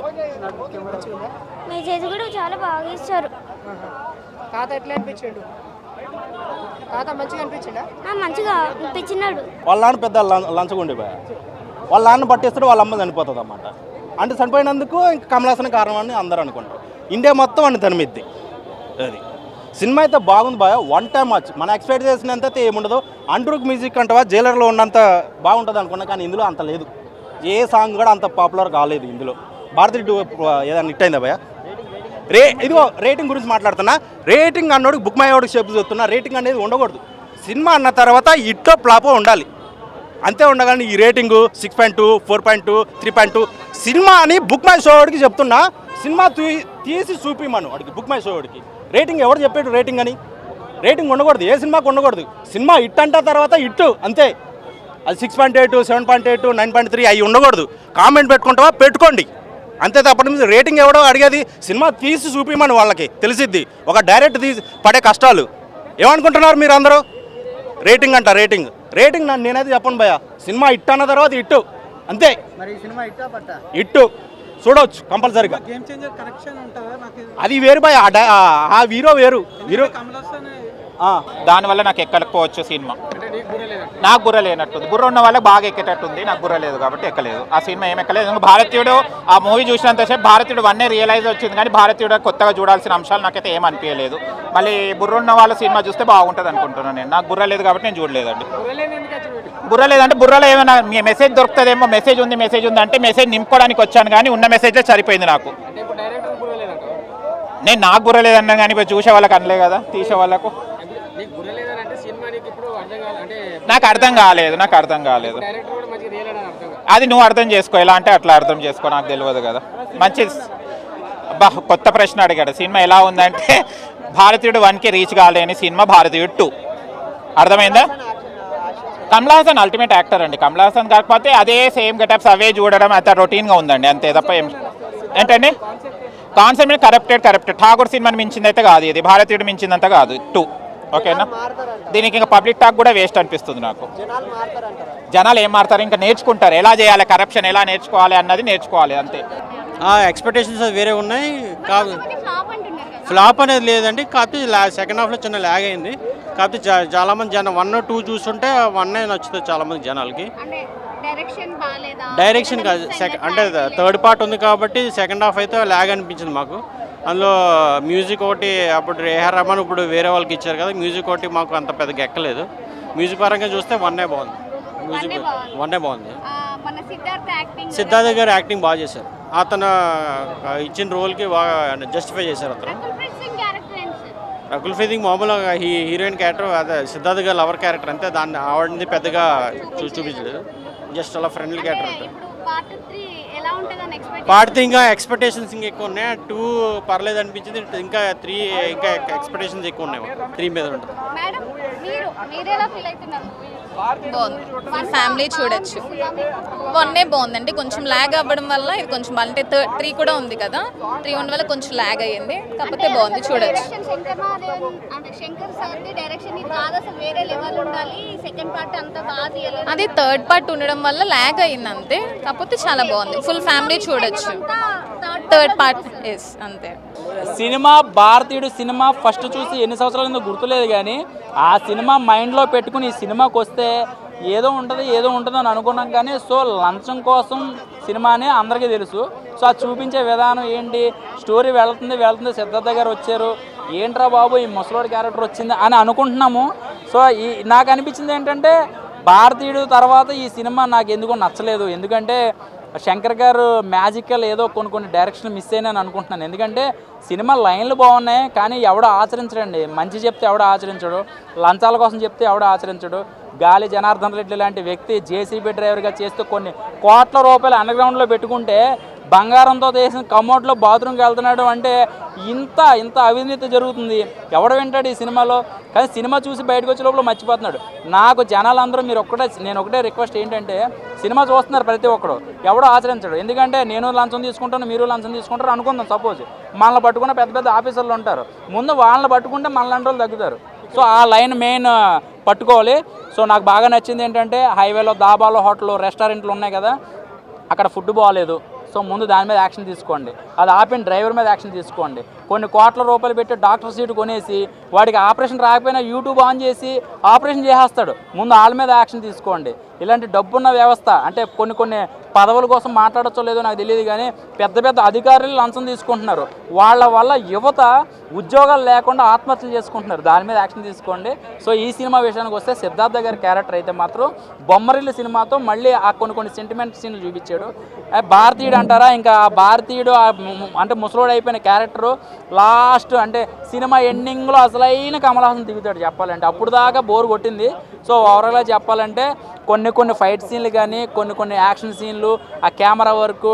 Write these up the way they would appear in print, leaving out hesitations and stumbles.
బాగుంది. మెసేజ్ కూడా చాలా బాగా ఇచ్చారు. తాత ఎట్లా అనిపించాడు? తాత మంచిగా అనిపించిందా? మంచిగా అనిపించినాడు. వాళ్ళ నాన్న పెద్ద లంచగొండి వాళ్ళ నాన్న పట్టేస్తాడు, వాళ్ళ అమ్మ చనిపోతుంది అన్నమాట. అంటే చనిపోయినందుకు ఇంకా కమలాసన కారణం అని అందరూ అనుకుంటారు. ఇండియా మొత్తం అని తనిమిద్ది. అది సినిమా అయితే బాగుంది బాగా, వన్ టైం వాచ్. మన ఎక్స్పెక్ట్ చేసినంత అయితే ఏముండదు. అండ్రూక్ మ్యూజిక్ అంటవా జైలర్లో ఉన్నంత బాగుంటుంది అనుకున్నా, కానీ ఇందులో అంత లేదు. ఏ సాంగ్ కూడా అంత పాపులర్ కాలేదు ఇందులో. భారతీ ఏదైనా హిట్ అయిందా భయ? ఇదిగో రేటింగ్ గురించి మాట్లాడుతున్నా. రేటింగ్ అన్నోడు బుక్ మై ఓడికి చెప్పు చెప్తున్నా. రేటింగ్ అనేది ఉండకూడదు. సినిమా అన్న తర్వాత ఇట్టో ప్లాపో ఉండాలి, అంతే ఉండగానే ఈ రేటింగు 6.2, 4.2, 3.2 సినిమా అని బుక్ మై షోడికి చెప్తున్నా. సినిమా తీసి చూపిమను వాడికి, బుక్ మై షోడికి. రేటింగ్ ఎవరు చెప్పాడు రేటింగ్ అని? రేటింగ్ ఉండకూడదు, ఏ సినిమాకి ఉండకూడదు. సినిమా హిట్ అంట తర్వాత హిట్ అంతే. అది 6.8, 7.8, 9.3 అవి ఉండకూడదు. కామెంట్ పెట్టుకుంటావా పెట్టుకోండి అంతే, తప్పటి నుంచి రేటింగ్ ఎవడో అడిగేది. సినిమా తీసి చూపిమని వాళ్ళకి తెలిసిద్ది. ఒక డైరెక్ట్ తీసి పడే కష్టాలు ఏమనుకుంటున్నారు మీరు అందరూ? రేటింగ్ అంట, రేటింగ్ నేనైతే చెప్పను భయ. సినిమా హిట్ అన్న తర్వాత హిట్ అంతే. హిట్ చూడవచ్చు కంపల్సరీగా. అది వేరు భయ, ఆ హీరో వేరు. దానివల్ల నాకు ఎక్కకపోవచ్చు సినిమా. నాకు బుర్ర లేనట్టుంది. బుర్ర ఉన్న వాళ్ళకి బాగా ఎక్కేటట్టుంది, నాకు బుర్ర లేదు కాబట్టి ఎక్కలేదు. ఆ సినిమా ఏం ఎక్కలేదు. భారతీయుడు ఆ మూవీ చూసినంతసేపు భారతీయుడు వన్నే రియలైజ్ వచ్చింది, కానీ భారతీయుడు కొత్తగా చూడాల్సిన అంశాలు నాకైతే ఏం అనిపించలేదు. మళ్ళీ బుర్ర ఉన్న వాళ్ళ సినిమా చూస్తే బాగుంటుంది అనుకుంటున్నాను నేను. నాకు బుర్ర లేదు కాబట్టి నేను చూడలేదండి. బుర్ర లేదంటే బుర్రలో ఏమైనా మెసేజ్ దొరుకుతుందేమో, మెసేజ్ ఉంది అంటే మెసేజ్ నింపుకోవడానికి వచ్చాను, కానీ ఉన్న మెసేజ్లో సరిపోయింది నాకు. నాకు బుర్ర లేదన్నా కానీ ఇప్పుడు చూసే వాళ్ళకి అనలే కదా, తీసే వాళ్ళకు. నాకు అర్థం కాలేదు. అది నువ్వు అర్థం చేసుకో, ఎలా అంటే అట్లా అర్థం చేసుకో, నాకు తెలియదు కదా. మంచి కొత్త ప్రశ్న అడిగాడు. సినిమా ఎలా ఉందంటే భారతీయుడు 1కి రీచ్ కాలేని సినిమా భారతీయుడు 2. అర్థమైందా? కమల్ హాసన్ అల్టిమేట్ యాక్టర్ అండి. కమల్ హాసన్ కాకపోతే అదే సేమ్ గెటప్స్ అవే చూడడం అంత రొటీన్గా ఉందండి, అంతే తప్ప ఏం. ఏంటండి కాన్సెప్ట్ కరప్టెడ్. ఠాగూర్ సినిమాని మించింది అయితే కాదు, ఇది భారతీయుడు మించిందంతా కాదు 2. ఓకేనా? దీనికి ఇంకా పబ్లిక్ టాక్ కూడా వేస్ట్ అనిపిస్తుంది నాకు. జనాలు ఏం మారుతారు, ఇంకా నేర్చుకుంటారు ఎలా చేయాలి, కరప్షన్ ఎలా నేర్చుకోవాలి అన్నది నేర్చుకోవాలి అంతే. ఎక్స్పెక్టేషన్స్ వేరే ఉన్నాయి. ఫ్లాప్ అనేది లేదండి, కాకపోతే సెకండ్ హాఫ్లో చిన్న ల్యాగ్ అయింది. కాకపోతే చాలామంది 1, 2 చూస్తుంటే 1 నచ్చుతుంది చాలామంది జనాలకి. డైరెక్షన్ కాదు, అంటే థర్డ్ పార్ట్ ఉంది కాబట్టి సెకండ్ హాఫ్ అయితే ల్యాగ్ అనిపించింది మాకు. అందులో మ్యూజిక్ ఒకటి అప్పుడు ఏఆర్ రెహమాన్ ఇప్పుడు వేరే వాళ్ళకి ఇచ్చారు కదా, మ్యూజిక్ ఒకటి మాకు అంత పెద్దగా ఎక్కలేదు. మ్యూజిక్ పరంగా చూస్తే 1 బాగుంది. మ్యూజిక్ 1 బాగుంది. సిద్ధార్థ గారు యాక్టింగ్ బాగా చేశారు. అతను ఇచ్చిన రోల్కి బాగా జస్టిఫై చేశారు. అతను రకుల్ ప్రీత్ సింగ్ మామూలుగా హీరోయిన్ క్యారెక్టర్, అదే సిద్ధార్థ గారు లవర్ క్యారెక్టర్ అంతే. దాన్ని ఆవిడని పెద్దగా చూపించలేదు, జస్ట్ అలా ఫ్రెండ్లీ క్యారెక్టర్. పార్ట్ 3 ఇంకా ఎక్స్పెక్టేషన్స్ ఇంకా ఎక్కువ ఉన్నాయి. 2 పర్లేదు అనిపించింది, ఇంకా 3 ఇంకా ఎక్స్పెక్టేషన్స్ ఎక్కువ ఉన్నాయి. 3 మీద ఉంటుంది. బాగుంది, ఫ్యామిలీ చూడొచ్చు. 1 బాగుందండి, కొంచెం ల్యాగ్ అవ్వడం వల్ల ఇది కొంచెం, అంటే 3 కూడా ఉంది కదా, 3 ఉండడం వల్ల కొంచెం ల్యాగ్ అయ్యింది. కాకపోతే బాగుంది, చూడొచ్చు. అది థర్డ్ పార్ట్ ఉండడం వల్ల ల్యాగ్ అయ్యింది అంతే, కాకపోతే చాలా బాగుంది. ఫుల్ ఫ్యామిలీ చూడొచ్చు. థర్డ్ పార్ట్ ఎస్ అంతే. సినిమా భారతీయుడు సినిమా ఫస్ట్ చూసి ఎన్ని సంవత్సరాలు గుర్తులేదు, కానీ ఆ సినిమా మైండ్లో పెట్టుకుని ఈ సినిమాకి వస్తే ఏదో ఉంటుంది అని అనుకున్నాం. కానీ సో లంచం కోసం సినిమానే అందరికీ తెలుసు. సో అది చూపించే విధానం ఏంటి, స్టోరీ వెళ్తుంది సిద్ధార్థ గారు వచ్చారు, ఏంట్రా బాబు ఈ ముసలోడి క్యారెక్టర్ వచ్చింది అని అనుకుంటున్నాము. సో నాకు అనిపించింది ఏంటంటే భారతీయుడు తర్వాత ఈ సినిమా నాకు ఎందుకో నచ్చలేదు. ఎందుకంటే శంకర్ గారు మ్యాజికల్ ఏదో కొన్ని డైరెక్షన్ మిస్ అయినా అనుకుంటున్నాను. ఎందుకంటే సినిమా లైన్లు బాగున్నాయి, కానీ ఎవడో ఆచరించడండి. మంచి చెప్తే ఎవడో ఆచరించడు, లంచాల కోసం చెప్తే ఎవడో ఆచరించడు. గాలి జనార్దన్ రెడ్డి లాంటి వ్యక్తి జేసీబీ డ్రైవర్గా చేస్తూ కొన్ని కోట్ల రూపాయలు అండర్గ్రౌండ్లో పెట్టుకుంటే బంగారంతో చేసిన కమోడ్లో బాత్రూమ్కి వెళ్తున్నాడు అంటే ఇంత అవినీతి జరుగుతుంది. ఎవడు వింటాడు ఈ సినిమాలో? కానీ సినిమా చూసి బయటకు వచ్చే లోపల మర్చిపోతున్నాడు. నాకు జనాలందరూ నేను ఒకటే రిక్వెస్ట్ ఏంటంటే, సినిమా చూస్తున్నారు ప్రతి ఒక్కడు, ఎవడో ఆచరించడు. ఎందుకంటే నేను లంచం తీసుకుంటాను, మీరు లంచం తీసుకుంటారు అనుకుందాం. సపోజ్ మనల్ని పట్టుకున్న పెద్ద ఆఫీసర్లు ఉంటారు, ముందు వాళ్ళని పట్టుకుంటే మనలాంటి వాళ్ళు తగ్గుతారు. సో ఆ లైన్ మెయిన్ పట్టుకోవాలి. సో నాకు బాగా నచ్చింది ఏంటంటే హైవేలో దాబాలో హోటల్ రెస్టారెంట్లు ఉన్నాయి కదా, అక్కడ ఫుడ్ బాగాలేదు. సో ముందు దాని మీద యాక్షన్ తీసుకోండి. అది ఆపిన డ్రైవర్ మీద యాక్షన్ తీసుకోండి. కొన్ని కోట్ల రూపాయలు పెట్టి డాక్టర్ సీటు కొనేసి వాడికి ఆపరేషన్ రాకపోయినా యూట్యూబ్ ఆన్ చేసి ఆపరేషన్ చేసేస్తాడు. ముందు వాళ్ళ మీద యాక్షన్ తీసుకోండి. ఇలాంటి డబ్బున్న వ్యవస్థ అంటే కొన్ని పదవుల కోసం మాట్లాడచ్చో లేదో నాకు తెలియదు, కానీ పెద్ద పెద్ద అధికారులు లంచం తీసుకుంటున్నారు. వాళ్ళ వల్ల యువత ఉద్యోగాలు లేకుండా ఆత్మహత్యలు చేసుకుంటున్నారు. దాని మీద యాక్షన్ తీసుకోండి. సో ఈ సినిమా విషయానికి వస్తే సిద్ధార్థ గారి క్యారెక్టర్ అయితే మాత్రం బొమ్మరిల్లు సినిమాతో మళ్ళీ ఆ కొన్ని సెంటిమెంట్ సీన్లు చూపించాడు. భారతీయుడు అంటారా, ఇంకా భారతీయుడు అంటే ముసలోడు అయిపోయిన క్యారెక్టరు లాస్ట్ అంటే సినిమా ఎండింగ్లో అసలైన కమల్ హాసన్ దిగుతాడు చెప్పాలంటే. అప్పుడు దాకా బోర్ కొట్టింది. సో ఓవరాల్గా చెప్పాలంటే కొన్ని ఫైట్ సీన్లు కానీ కొన్ని యాక్షన్ సీన్లు, ఆ కెమెరా వర్క్,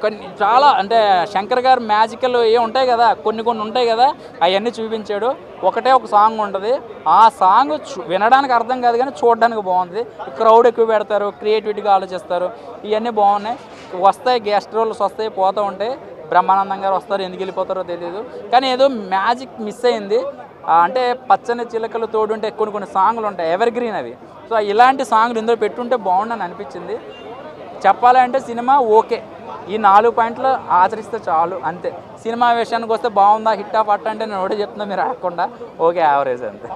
కొన్ని చాలా అంటే శంకర్ గారు మ్యాజికల్ ఉంటాయి కదా, కొన్ని ఉంటాయి కదా, అవన్నీ చూపించాడు. ఒకటే ఒక సాంగ్ ఉంటుంది. ఆ సాంగ్ వినడానికి అర్థం కాదు కానీ చూడడానికి బాగుంది. క్రౌడ్ ఎక్కువ పెడతారు, క్రియేటివిటీగా ఆలోచిస్తారు, ఇవన్నీ బాగున్నాయి. వస్తాయి గెస్ట్ రోల్స్ వస్తాయి, పోతూ ఉంటాయి. బ్రహ్మానందం గారు వస్తారు, ఎందుకు వెళ్ళిపోతారో తెలియదు, కానీ ఏదో మ్యాజిక్ మిస్ అయింది. అంటే పచ్చని చిలకలు తోడుంటే కొన్ని సాంగ్లు ఉంటాయి ఎవర్ గ్రీన్ అవి. సో ఇలాంటి సాంగ్లు ఇందులో పెట్టుంటే బాగుండని అనిపించింది. చెప్పాలంటే సినిమా ఓకే, ఈ 4 పాయింట్లు ఆచరిస్తే చాలు అంతే. సినిమా విషయానికి వస్తే బాగుందా హిట్ ఆఫ్ అట్ అంటే నేను ఒకటే చెప్తున్నా, మీరు అడగకుండా ఓకే యావరేజ్ అంతే.